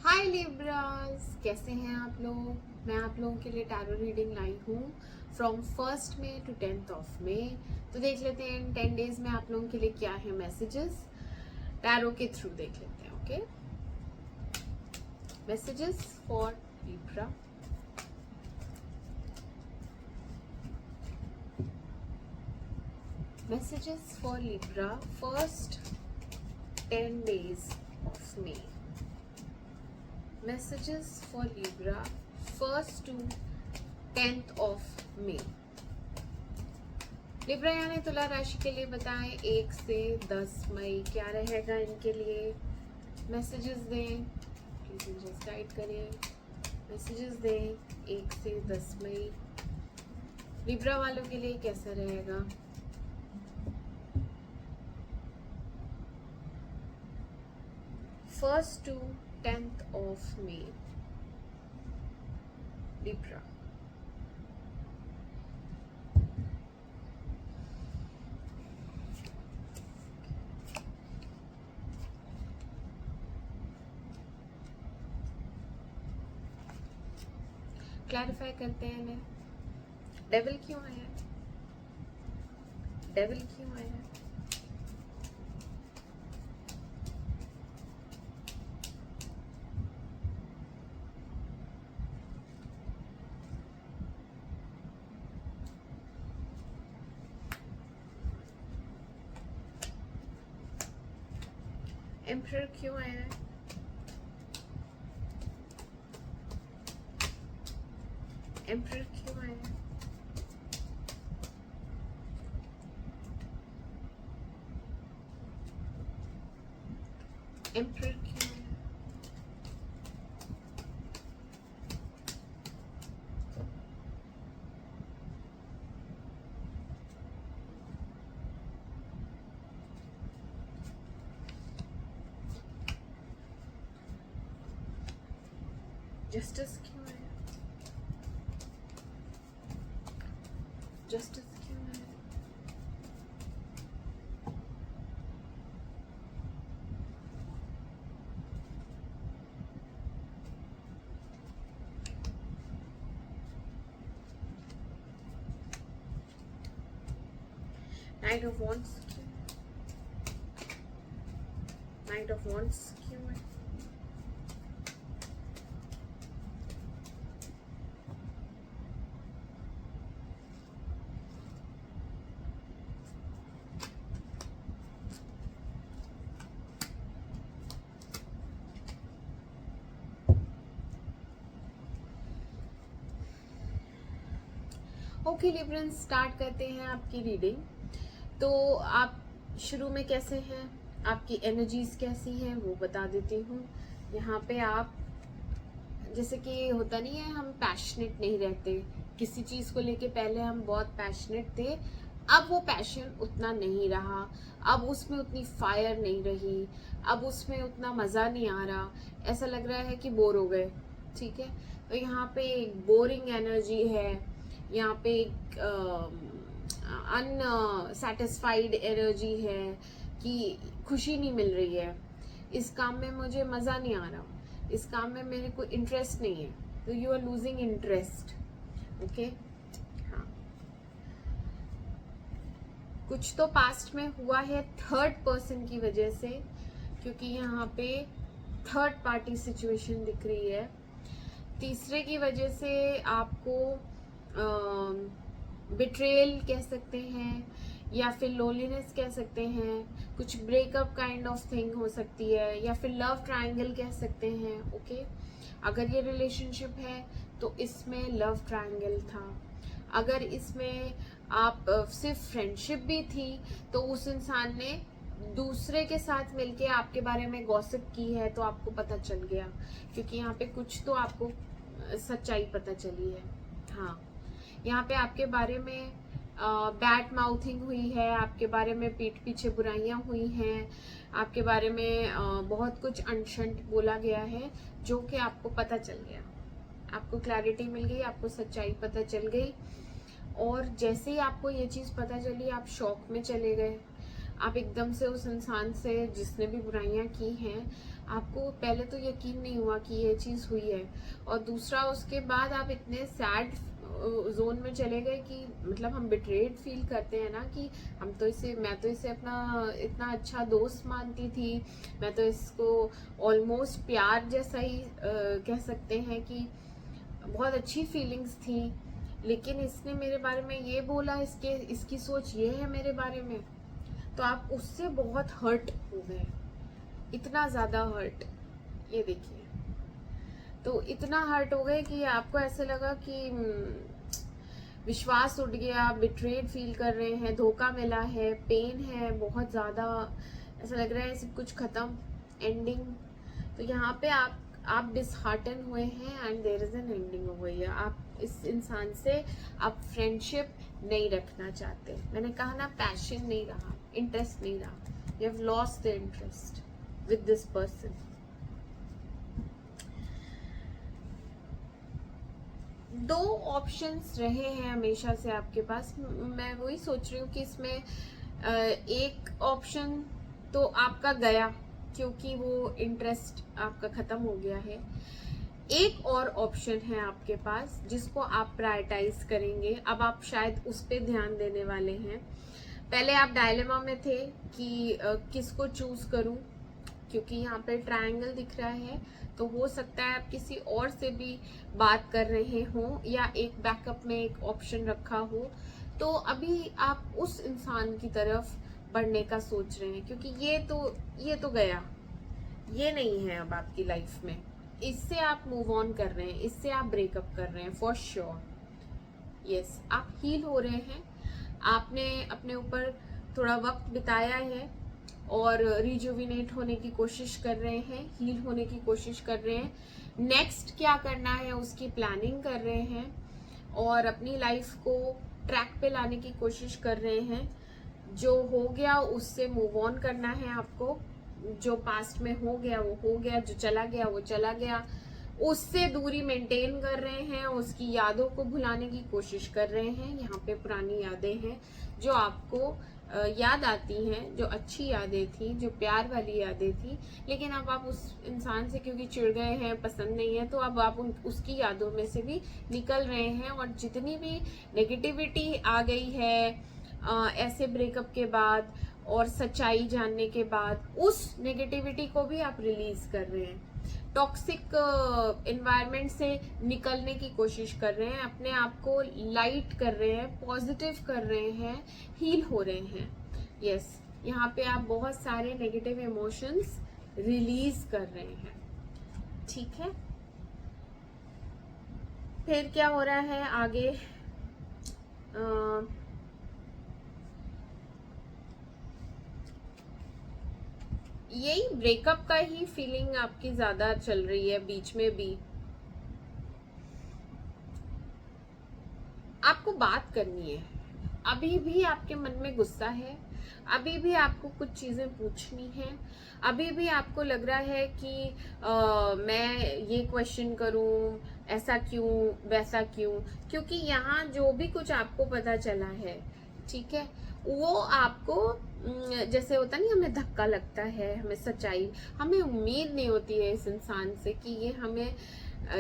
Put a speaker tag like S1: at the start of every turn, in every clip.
S1: हाय Libras, कैसे हैं आप लोग। मैं आप लोगों के लिए टैरो रीडिंग लाई हूँ फ्रॉम 1 मई टू 10 मई। तो देख लेते हैं इन 10 डेज में आप लोगों के लिए क्या है मैसेजेस। टैरो के थ्रू देख लेते हैं। Okay, messages for Libra. Messages for Libra first 10 days of May. Messages for Libra 1st to 10th of May. Libra यानी तुला राशि के लिए बताएं 1 से 10 मई क्या रहेगा इनके लिए। मैसेजेस दें, प्लीज मुझे गाइड करें। मैसेजेस दें 1 से 10 मई लिब्रा वालों के लिए कैसा रहेगा। First to 10th of May, Libra. Clarify करते हैं इन्हें। डेविल क्यों आया? डेविल क्यों आया? एम्परर क्यों आया है? एम्परर क्यों आया है? एम्परर क्यों आया है? जस्टिस क्यों आया? जस्टिस क्यों आया? नाइट ऑफ वॉन्ड्स क्यों? नाइट ऑफ वॉन्ड्स क्यों है? ओके लिब्रंस, स्टार्ट करते हैं आपकी रीडिंग। तो आप शुरू में कैसे हैं, आपकी एनर्जीज कैसी हैं वो बता देती हूँ। यहाँ पे आप जैसे कि होता नहीं है, हम पैशनेट नहीं रहते किसी चीज़ को लेके। पहले हम बहुत पैशनेट थे, अब वो पैशन उतना नहीं रहा, अब उसमें उतनी फायर नहीं रही, अब उसमें उतना मज़ा नहीं आ रहा, ऐसा लग रहा है कि बोर हो गए। ठीक है, तो यहाँ पे एक बोरिंग एनर्जी है, यहाँ पे एक अनसेटिस्फाइड एनर्जी है कि खुशी नहीं मिल रही है, इस काम में मुझे मज़ा नहीं आ रहा, इस काम में मेरे को इंटरेस्ट नहीं है, तो you are losing interest. Okay, हाँ, कुछ तो पास्ट में हुआ है थर्ड पर्सन की वजह से, क्योंकि यहाँ पे थर्ड पार्टी सिचुएशन दिख रही है। तीसरे की वजह से आपको बिट्रेयल कह सकते हैं या फिर लोनलीनेस कह सकते हैं, कुछ ब्रेकअप काइंड ऑफ थिंग हो सकती है, या फिर लव ट्रायंगल कह सकते हैं। ओके, अगर ये रिलेशनशिप है तो इसमें लव ट्रायंगल था। अगर इसमें आप सिर्फ फ्रेंडशिप भी थी तो उस इंसान ने दूसरे के साथ मिलके आपके बारे में गॉसिप की है, तो आपको पता चल गया, क्योंकि यहाँ पे कुछ तो आपको सच्चाई पता चली है। हाँ, यहाँ पे आपके बारे में बैड माउथिंग हुई है, आपके बारे में पीठ पीछे बुराइयां हुई हैं, आपके बारे में बहुत कुछ अनशंट बोला गया है, जो कि आपको पता चल गया, आपको क्लैरिटी मिल गई, आपको सच्चाई पता चल गई। और जैसे ही आपको ये चीज़ पता चली, आप शॉक में चले गए। आप एकदम से उस इंसान से जिसने भी बुराइयां की हैं आपको पहले तो यकीन नहीं हुआ कि ये चीज़ हुई है, और दूसरा उसके बाद आप इतने सैड जोन में चले गए कि मतलब हम बिट्रेड फील करते हैं ना, कि मैं तो इसे अपना इतना अच्छा दोस्त मानती थी, मैं तो इसको ऑलमोस्ट प्यार जैसा ही कह सकते हैं कि बहुत अच्छी फीलिंग्स थी, लेकिन इसने मेरे बारे में ये बोला, इसकी सोच ये है मेरे बारे में। तो आप उससे बहुत हर्ट हो गए, इतना ज़्यादा हर्ट, ये देखिए। तो इतना हर्ट हो गए कि आपको ऐसे लगा कि विश्वास उठ गया, बिट्रेड फील कर रहे हैं, धोखा मिला है, पेन है बहुत ज़्यादा, ऐसा लग रहा है सब कुछ ख़त्म, एंडिंग। तो यहाँ पे आप डिसहार्टन हुए हैं and there is an ending हो गई है। आप इस इंसान से आप फ्रेंडशिप नहीं रखना चाहते। मैंने कहा ना, पैशन नहीं रहा, इंटरेस्ट नहीं रहा, you have lost the interest with this person. दो ऑप्शंस रहे हैं हमेशा से आपके पास। मैं वही सोच रही हूँ कि इसमें एक ऑप्शन तो आपका गया क्योंकि वो इंटरेस्ट आपका खत्म हो गया है। एक और ऑप्शन है आपके पास जिसको आप प्रायोरिटाइज करेंगे। अब आप शायद उस पर ध्यान देने वाले हैं। पहले आप डायलेमा में थे कि किसको चूज करूं, क्योंकि यहाँ पे ट्रायंगल दिख रहा है, तो हो सकता है आप किसी और से भी बात कर रहे हो या एक बैकअप में एक ऑप्शन रखा हो। तो अभी आप उस इंसान की तरफ बढ़ने का सोच रहे हैं, क्योंकि ये तो गया, ये नहीं है अब आपकी लाइफ में। इससे आप मूव ऑन कर रहे हैं, इससे आप ब्रेकअप कर रहे हैं फॉर श्योर। यस, आप हील हो रहे हैं, आपने अपने ऊपर थोड़ा वक्त बिताया है और रिजुविनेट होने की कोशिश कर रहे हैं, हील होने की कोशिश कर रहे हैं। नेक्स्ट क्या करना है उसकी प्लानिंग कर रहे हैं और अपनी लाइफ को ट्रैक पे लाने की कोशिश कर रहे हैं। जो हो गया उससे मूव ऑन करना है आपको। जो पास्ट में हो गया वो हो गया, जो चला गया वो चला गया, उससे दूरी मेंटेन कर रहे हैं, उसकी यादों को भुलाने की कोशिश कर रहे हैं। यहाँ पे पुरानी यादें हैं जो आपको याद आती हैं, जो अच्छी यादें थी, जो प्यार वाली यादें थी, लेकिन अब आप उस इंसान से क्योंकि चिढ़ गए हैं, पसंद नहीं है, तो अब आप उसकी यादों में से भी निकल रहे हैं। और जितनी भी नेगेटिविटी आ गई है ऐसे ब्रेकअप के बाद और सच्चाई जानने के बाद, उस नेगेटिविटी को भी आप रिलीज कर रहे हैं। टॉक्सिक एनवायरनमेंट से निकलने की कोशिश कर रहे हैं, अपने आप को लाइट कर रहे हैं, पॉजिटिव कर रहे हैं, हील हो रहे हैं। यस, यहाँ पे आप बहुत सारे नेगेटिव इमोशंस रिलीज कर रहे हैं। ठीक है, फिर क्या हो रहा है आगे? यही ब्रेकअप का ही फीलिंग आपकी ज्यादा चल रही है। बीच में भी आपको बात करनी है, अभी भी आपके मन में गुस्सा है, अभी भी आपको कुछ चीजें पूछनी है, अभी भी आपको लग रहा है कि मैं ये क्वेश्चन करूं, ऐसा क्यों वैसा क्यों, क्योंकि यहाँ जो भी कुछ आपको पता चला है, ठीक है, वो आपको जैसे होता नहीं, हमें धक्का लगता है, हमें सच्चाई, हमें उम्मीद नहीं होती है इस इंसान से कि ये हमें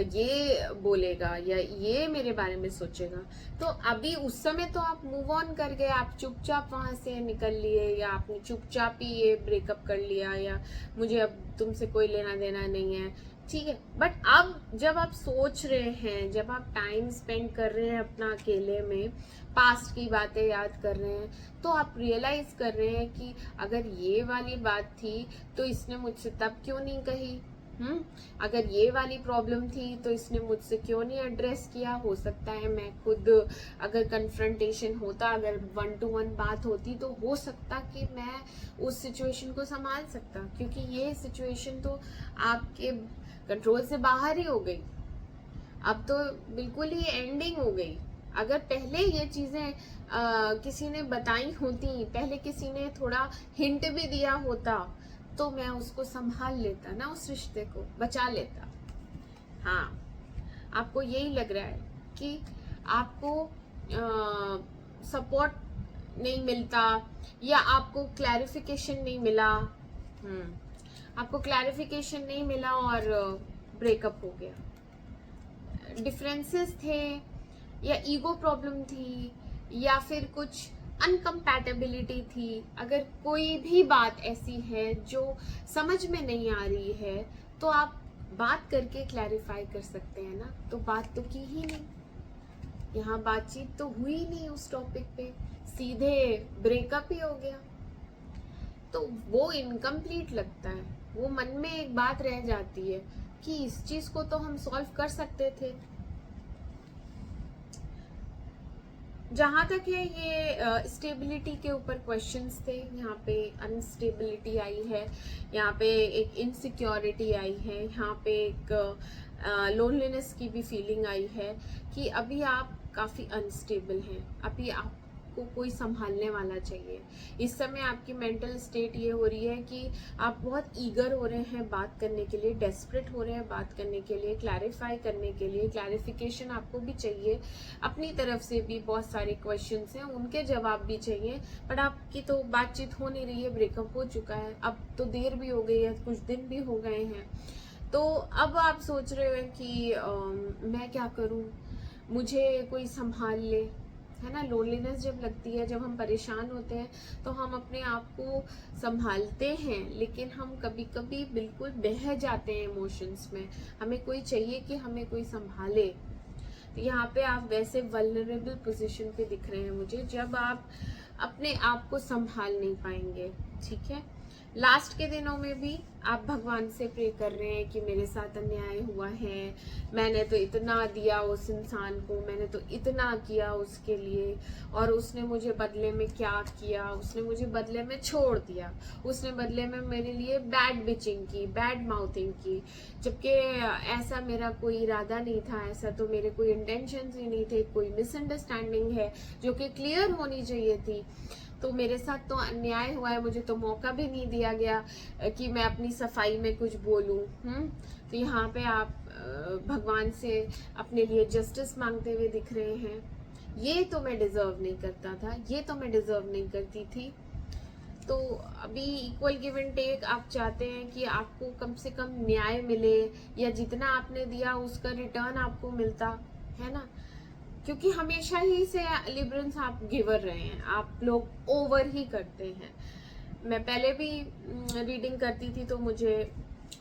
S1: ये बोलेगा या ये मेरे बारे में सोचेगा। तो अभी उस समय तो आप मूव ऑन कर गए, आप चुपचाप वहां से निकल लिए, या आपने चुपचाप ही ये ब्रेकअप कर लिया, या मुझे अब तुमसे कोई लेना देना नहीं है, ठीक है। बट अब जब आप सोच रहे हैं, जब आप टाइम स्पेंड कर रहे हैं अपना अकेले में, पास्ट की बातें याद कर रहे हैं, तो आप रियलाइज कर रहे हैं कि अगर ये वाली बात थी तो इसने मुझसे तब क्यों नहीं कही, अगर ये वाली प्रॉब्लम थी तो इसने मुझसे क्यों नहीं एड्रेस किया। हो सकता है मैं खुद, अगर कन्फ्रंटेशन होता, अगर 1 to 1 बात होती, तो हो सकता कि मैं उस सिचुएशन को संभाल सकता, क्योंकि ये सिचुएशन तो आपके कंट्रोल से बाहर ही हो गई, अब तो बिल्कुल ही एंडिंग हो गई। अगर पहले ये चीजें किसी ने बताई होती, पहले किसी ने थोड़ा हिंट भी दिया होता, तो मैं उसको संभाल लेता ना, उस रिश्ते को बचा लेता। हाँ, आपको यही लग रहा है कि आपको सपोर्ट नहीं मिलता या आपको क्लैरिफिकेशन नहीं मिला। आपको क्लैरिफिकेशन नहीं मिला और ब्रेकअप हो गया। डिफरेंसेस थे या ईगो प्रॉब्लम थी या फिर कुछ अनकम्पैटिबिलिटी थी, अगर कोई भी बात ऐसी है जो समझ में नहीं आ रही है तो आप बात करके क्लैरिफाई कर सकते हैं ना। तो बात तो की ही नहीं, यहाँ बातचीत तो हुई नहीं उस टॉपिक पे, सीधे ब्रेकअप ही हो गया। तो वो इनकम्प्लीट लगता है, वो मन में एक बात रह जाती है कि इस चीज को तो हम सॉल्व कर सकते थे। जहां तक है ये स्टेबिलिटी के ऊपर क्वेश्चंस थे, यहाँ पे अनस्टेबिलिटी आई है, यहाँ पे एक इनसिक्योरिटी आई है, यहाँ पे एक लोनलीनेस की भी फीलिंग आई है कि अभी आप काफ़ी अनस्टेबल हैं, अभी आपको कोई संभालने वाला चाहिए। इस समय आपकी मेंटल स्टेट ये हो रही है कि आप बहुत ईगर हो रहे हैं बात करने के लिए, डेस्परेट हो रहे हैं बात करने के लिए, क्लैरिफाई करने के लिए, क्लैरिफिकेशन आपको भी चाहिए, अपनी तरफ से भी बहुत सारे क्वेश्चंस हैं उनके जवाब भी चाहिए, बट आपकी तो बातचीत हो नहीं रही है, ब्रेकअप हो चुका है, अब तो देर भी हो गई है, कुछ दिन भी हो गए हैं। तो अब आप सोच रहे हैं कि मैं क्या करूं, मुझे कोई संभाल ले, है ना। लोनलीनेस जब लगती है, जब हम परेशान होते हैं तो हम अपने आप को संभालते हैं, लेकिन हम कभी कभी बिल्कुल बह जाते हैं इमोशंस में, हमें कोई चाहिए कि हमें कोई संभाले। तो यहाँ पे आप वैसे वल्नरेबल पोजीशन पे दिख रहे हैं मुझे, जब आप अपने आप को संभाल नहीं पाएंगे, ठीक है। लास्ट के दिनों में भी आप भगवान से प्रे कर रहे हैं कि मेरे साथ अन्याय हुआ है, मैंने तो इतना दिया उस इंसान को, मैंने तो इतना किया उसके लिए, और उसने मुझे बदले में क्या किया, उसने मुझे बदले में छोड़ दिया, उसने बदले में मेरे लिए बैड बिचिंग की, बैड माउथिंग की, जबकि ऐसा मेरा कोई इरादा नहीं था, ऐसा तो मेरे कोई इंटेंशंस ही नहीं थे, कोई मिसअंडरस्टैंडिंग है जो कि क्लियर होनी चाहिए थी। तो मेरे साथ तो अन्याय हुआ है, मुझे तो मौका भी नहीं दिया गया कि मैं अपनी सफाई में कुछ बोलूं। तो यहाँ पे आप भगवान से अपने लिए जस्टिस मांगते हुए दिख रहे हैं। ये तो मैं डिजर्व नहीं करता था, ये तो मैं डिजर्व नहीं करती थी। तो अभी इक्वल गिव एंड टेक आप चाहते हैं कि आपको कम से कम न्याय मिले, या जितना आपने दिया उसका रिटर्न आपको मिलता, है ना। क्योंकि हमेशा ही से लिबरल्स आप गिवर रहे हैं, आप लोग ओवर ही करते हैं। मैं पहले भी रीडिंग करती थी तो मुझे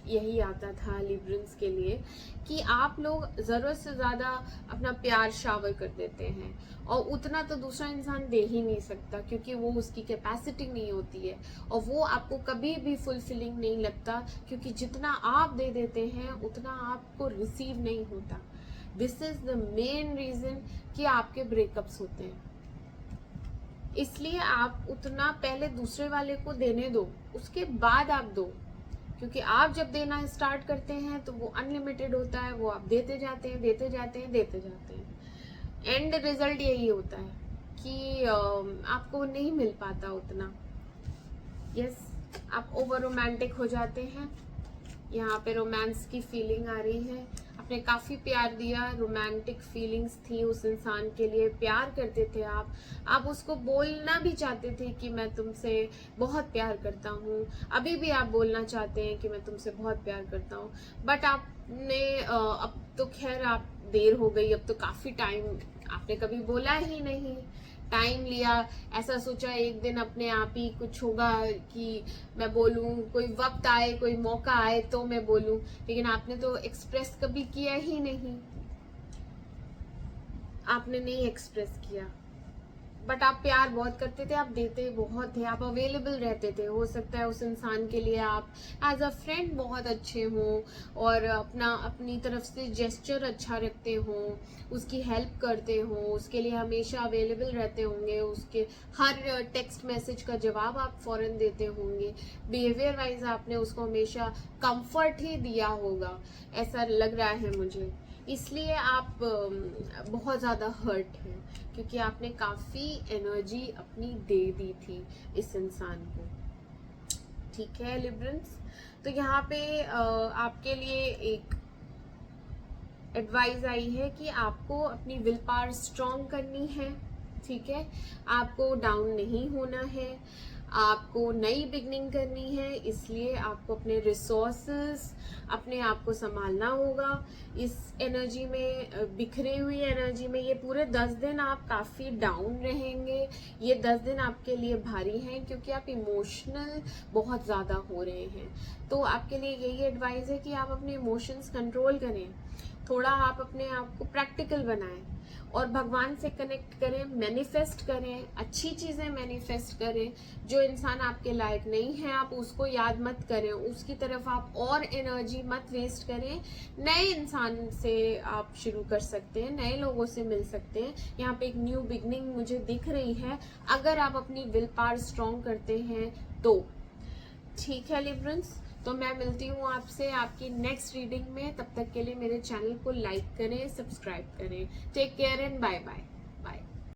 S1: यही आता था लिबरल्स के लिए कि आप लोग जरूरत से ज्यादा अपना प्यार शावर कर देते हैं, और उतना तो दूसरा इंसान दे ही नहीं सकता, क्योंकि वो उसकी कैपेसिटी नहीं होती है, और वो आपको कभी भी फुलफिलिंग नहीं लगता, क्योंकि जितना आप दे देते हैं उतना आपको रिसीव नहीं होता। This is the main reason कि आपके ब्रेकअप्स होते हैं। इसलिए आप उतना पहले दूसरे वाले को देने दो, उसके बाद आप दो, क्योंकि आप जब देना स्टार्ट करते हैं तो वो अनलिमिटेड होता है, वो आप देते जाते हैं, देते जाते हैं, देते जाते हैं। एंड रिजल्ट यही होता है कि आपको नहीं मिल पाता उतना। यस, आप ओवर रोमांटिक हो जाते हैं, यहाँ पे रोमांस की फीलिंग आ रही है, आपने काफी प्यार दिया, रोमांटिक फीलिंग्स थी उस इंसान के लिए, प्यार करते थे आप उसको बोलना भी चाहते थे कि मैं तुमसे बहुत प्यार करता हूँ, अभी भी आप बोलना चाहते हैं कि मैं तुमसे बहुत प्यार करता हूँ, बट आपने अब तो खैर आप देर हो गई, अब तो काफी टाइम आपने कभी बोला ही नहीं, टाइम लिया, ऐसा सोचा एक दिन अपने आप ही कुछ होगा कि मैं बोलूं, कोई वक्त आए, कोई मौका आए तो मैं बोलूं, लेकिन आपने तो एक्सप्रेस कभी किया ही नहीं, आपने नहीं एक्सप्रेस किया। बट आप प्यार बहुत करते थे, आप देते बहुत थे, आप अवेलेबल रहते थे। हो सकता है उस इंसान के लिए आप एज अ फ्रेंड बहुत अच्छे हों, और अपनी तरफ से जेस्चर अच्छा रखते हों, उसकी हेल्प करते हों, उसके लिए हमेशा अवेलेबल रहते होंगे, उसके हर टेक्स्ट मैसेज का जवाब आप फौरन देते होंगे, बिहेवियर वाइज आपने उसको हमेशा कंफर्ट ही दिया होगा, ऐसा लग रहा है मुझे। इसलिए आप बहुत ज़्यादा हर्ट हैं, क्योंकि आपने काफ़ी एनर्जी अपनी दे दी थी इस इंसान को, ठीक है लिबरल्स। तो यहाँ पे आपके लिए एक एडवाइस आई है कि आपको अपनी विल पावर स्ट्रॉन्ग करनी है, ठीक है, आपको डाउन नहीं होना है, आपको नई बिगनिंग करनी है, इसलिए आपको अपने रिसोर्सेस, अपने आप को संभालना होगा। इस एनर्जी में, बिखरे हुई एनर्जी में ये पूरे 10 दिन आप काफ़ी डाउन रहेंगे। ये 10 दिन आपके लिए भारी हैं क्योंकि आप इमोशनल बहुत ज़्यादा हो रहे हैं। तो आपके लिए यही एडवाइस है कि आप अपने इमोशंस कंट्रोल करें, थोड़ा आप अपने आप को प्रैक्टिकल बनाएं और भगवान से कनेक्ट करें, मैनिफेस्ट करें, अच्छी चीज़ें मैनिफेस्ट करें। जो इंसान आपके लायक नहीं है आप उसको याद मत करें, उसकी तरफ आप और एनर्जी मत वेस्ट करें। नए इंसान से आप शुरू कर सकते हैं, नए लोगों से मिल सकते हैं। यहाँ पे एक न्यू बिगनिंग मुझे दिख रही है अगर आप अपनी विल पावर स्ट्रॉन्ग करते हैं तो। ठीक है लिब्रंस, तो मैं मिलती हूँ आपसे आपकी नेक्स्ट रीडिंग में। तब तक के लिए मेरे चैनल को लाइक करें, सब्सक्राइब करें। Take care and bye bye.